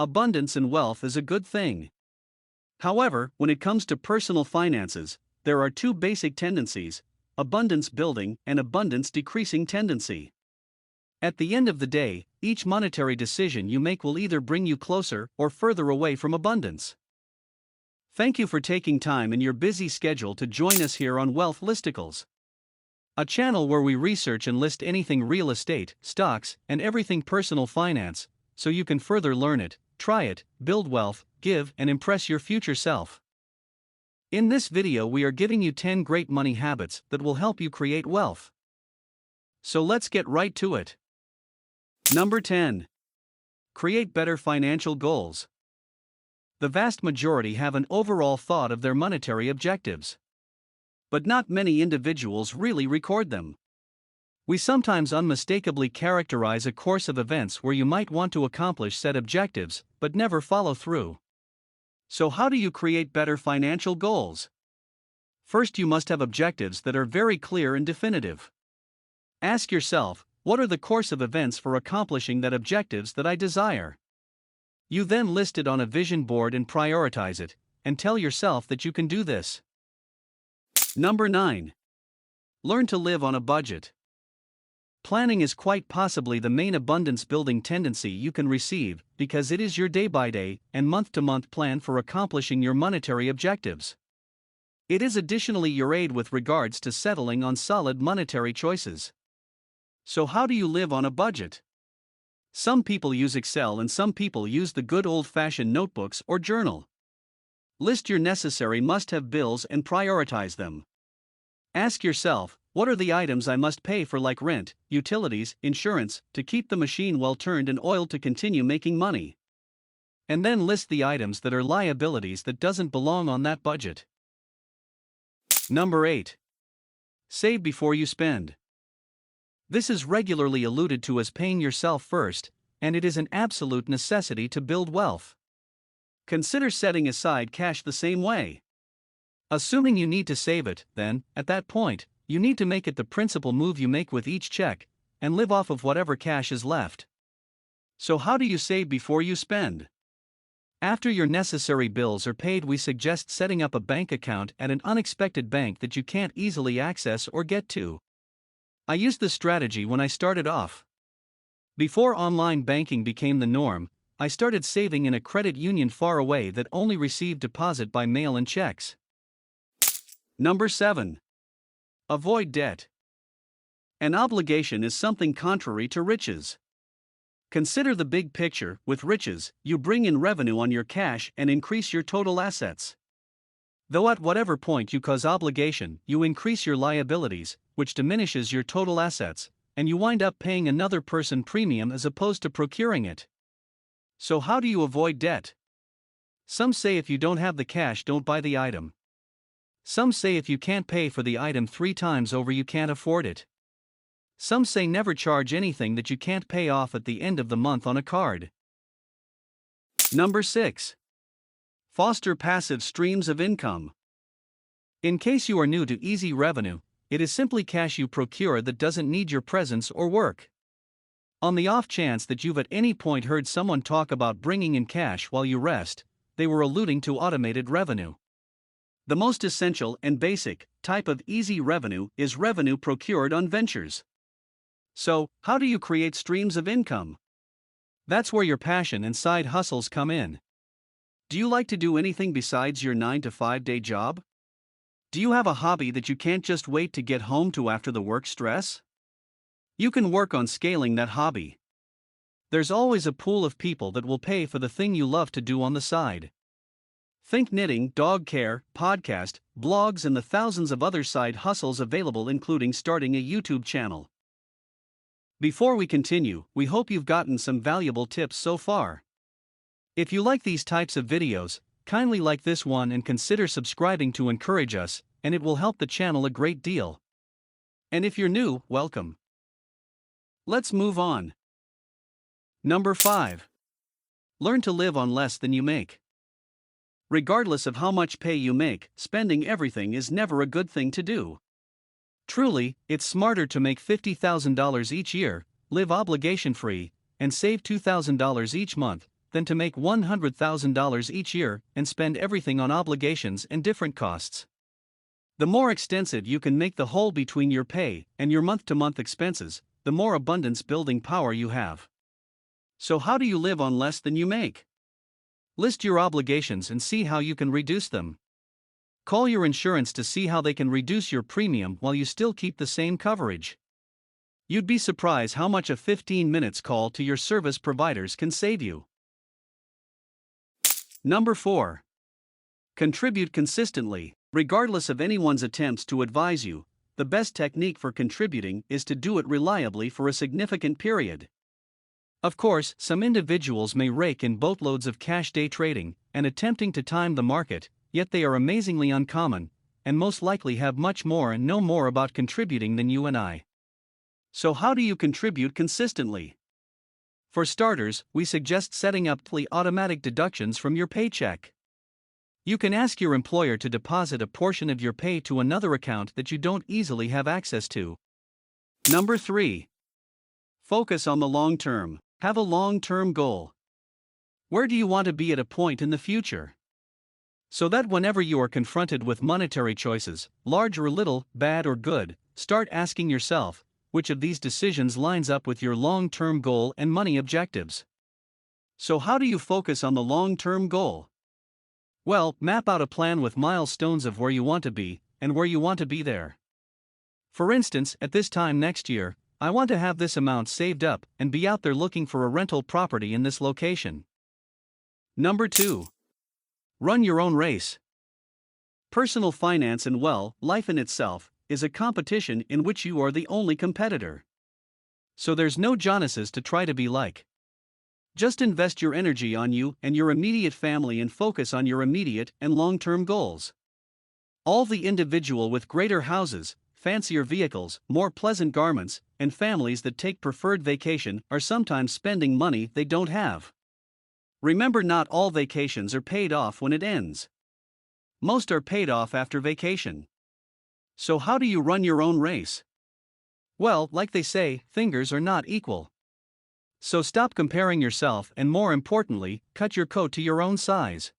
abundance and wealth is a good thing. However, when it comes to personal finances, there are two basic tendencies: abundance building and abundance decreasing tendency. At the end of the day, each monetary decision you make will either bring you closer or further away from abundance. Thank you for taking time in your busy schedule to join us here on Wealth Listicles, a channel where we research and list anything real estate, stocks, and everything personal finance, so you can further learn it, try it, build wealth, give, and impress your future self. In this video, we are giving you 10 great money habits that will help you create wealth. So let's get right to it. Number 10. Create better financial goals. The vast majority have an overall thought of their monetary objectives, but not many individuals really record them. We sometimes unmistakably characterize a course of events where you might want to accomplish said objectives, but never follow through. So how do you create better financial goals? First, you must have objectives that are very clear and definitive. Ask yourself, what are the course of events for accomplishing that objectives that I desire? You then list it on a vision board and prioritize it, and tell yourself that you can do this. Number 9. Learn to live on a budget. Planning is quite possibly the main abundance building tendency you can receive, because it is your day-by-day and month-to-month plan for accomplishing your monetary objectives. It is additionally your aid with regards to settling on solid monetary choices. So how do you live on a budget? Some people use Excel and some people use the good old-fashioned notebooks or journal. List your necessary must-have bills and prioritize them. Ask yourself, what are the items I must pay for, like rent, utilities, insurance, to keep the machine well turned and oiled to continue making money? And then list the items that are liabilities that doesn't belong on that budget. Number 8. Save before you spend. This is regularly alluded to as paying yourself first, and it is an absolute necessity to build wealth. Consider setting aside cash the same way. Assuming you need to save it, then, at that point, you need to make it the principal move you make with each check, and live off of whatever cash is left. So how do you save before you spend? After your necessary bills are paid, we suggest setting up a bank account at an unexpected bank that you can't easily access or get to. I used this strategy when I started off. Before online banking became the norm, I started saving in a credit union far away that only received deposit by mail and checks. Number 7. Avoid debt. An obligation is something contrary to riches. Consider the big picture. With riches, you bring in revenue on your cash and increase your total assets. Though at whatever point you cause obligation, you increase your liabilities, which diminishes your total assets, and you wind up paying another person premium as opposed to procuring it. So how do you avoid debt? Some say if you don't have the cash, don't buy the item. Some say if you can't pay for the item 3 times over, you can't afford it. Some say never charge anything that you can't pay off at the end of the month on a card. Number 6. Foster passive streams of income. In case you are new to easy revenue, it is simply cash you procure that doesn't need your presence or work. On the off chance that you've at any point heard someone talk about bringing in cash while you rest, they were alluding to automated revenue. The most essential and basic type of easy revenue is revenue procured on ventures. So, how do you create streams of income? That's where your passion and side hustles come in. Do you like to do anything besides your 9-to-5 day job? Do you have a hobby that you can't just wait to get home to after the work stress? You can work on scaling that hobby. There's always a pool of people that will pay for the thing you love to do on the side. Think knitting, dog care, podcast, blogs, and the thousands of other side hustles available, including starting a YouTube channel. Before we continue, we hope you've gotten some valuable tips so far. If you like these types of videos, kindly like this one and consider subscribing to encourage us, and it will help the channel a great deal. And if you're new, welcome. Let's move on. Number 5. Learn to live on less than you make. Regardless of how much pay you make, spending everything is never a good thing to do. Truly, it's smarter to make $50,000 each year, live obligation-free, and save $2,000 each month, than to make $100,000 each year and spend everything on obligations and different costs. The more extensive you can make the hole between your pay and your month-to-month expenses, the more abundance building power you have. So how do you live on less than you make? List your obligations and see how you can reduce them. Call your insurance to see how they can reduce your premium while you still keep the same coverage. You'd be surprised how much a 15 minutes call to your service providers can save you. Number 4. Contribute consistently. Regardless of anyone's attempts to advise you, the best technique for contributing is to do it reliably for a significant period. Of course, some individuals may rake in boatloads of cash day trading and attempting to time the market, yet they are amazingly uncommon, and most likely have much more and know more about contributing than you and I. So how do you contribute consistently? For starters, we suggest setting up automatic deductions from your paycheck. You can ask your employer to deposit a portion of your pay to another account that you don't easily have access to. Number 3. Focus on the long term. Have a long-term goal. Where do you want to be at a point in the future? So that whenever you are confronted with monetary choices, large or little, bad or good, start asking yourself, which of these decisions lines up with your long-term goal and money objectives? So how do you focus on the long-term goal? Well, map out a plan with milestones of where you want to be, and where you want to be there. For instance, at this time next year, I want to have this amount saved up and be out there looking for a rental property in this location. Number 2. Run your own race. Personal finance and life in itself is a competition in which you are the only competitor. So there's no Jonases to try to be like. Just invest your energy on you and your immediate family and focus on your immediate and long-term goals. All the individual with greater houses, fancier vehicles, more pleasant garments, and families that take preferred vacation are sometimes spending money they don't have. Remember, not all vacations are paid off when it ends. Most are paid off after vacation. So how do you run your own race? Well, like they say, fingers are not equal. So stop comparing yourself and, more importantly, cut your coat to your own size.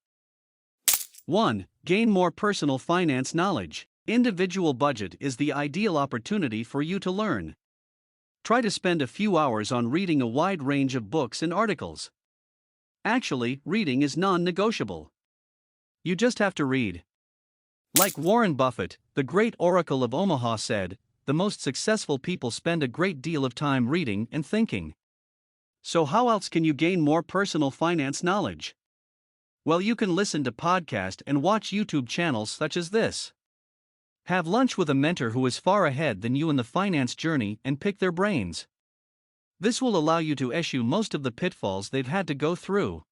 1. Gain more personal finance knowledge. Individual budget is the ideal opportunity for you to learn. Try to spend a few hours on reading a wide range of books and articles. Actually, reading is non-negotiable. You just have to read. Like Warren Buffett, the great oracle of Omaha, said, the most successful people spend a great deal of time reading and thinking. So how else can you gain more personal finance knowledge? Well, you can listen to podcasts and watch YouTube channels such as this. Have lunch with a mentor who is far ahead than you in the finance journey and pick their brains. This will allow you to eschew most of the pitfalls they've had to go through.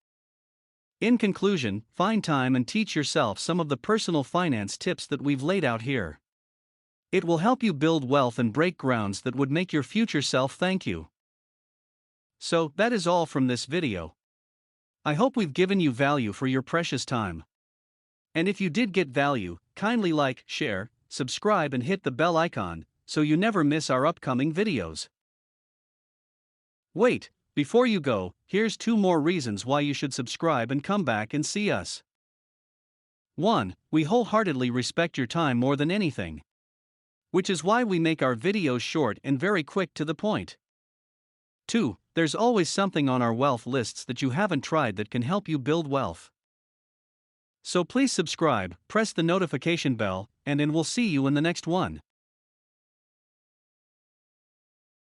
In conclusion, find time and teach yourself some of the personal finance tips that we've laid out here. It will help you build wealth and break grounds that would make your future self thank you. So, that is all from this video. I hope we've given you value for your precious time. And if you did get value, kindly like, share, subscribe and hit the bell icon, so you never miss our upcoming videos. Wait, before you go, here's 2 more reasons why you should subscribe and come back and see us. 1. We wholeheartedly respect your time more than anything. Which is why we make our videos short and very quick to the point. 2. There's always something on our wealth lists that you haven't tried that can help you build wealth. So please subscribe, press the notification bell, and we'll see you in the next one.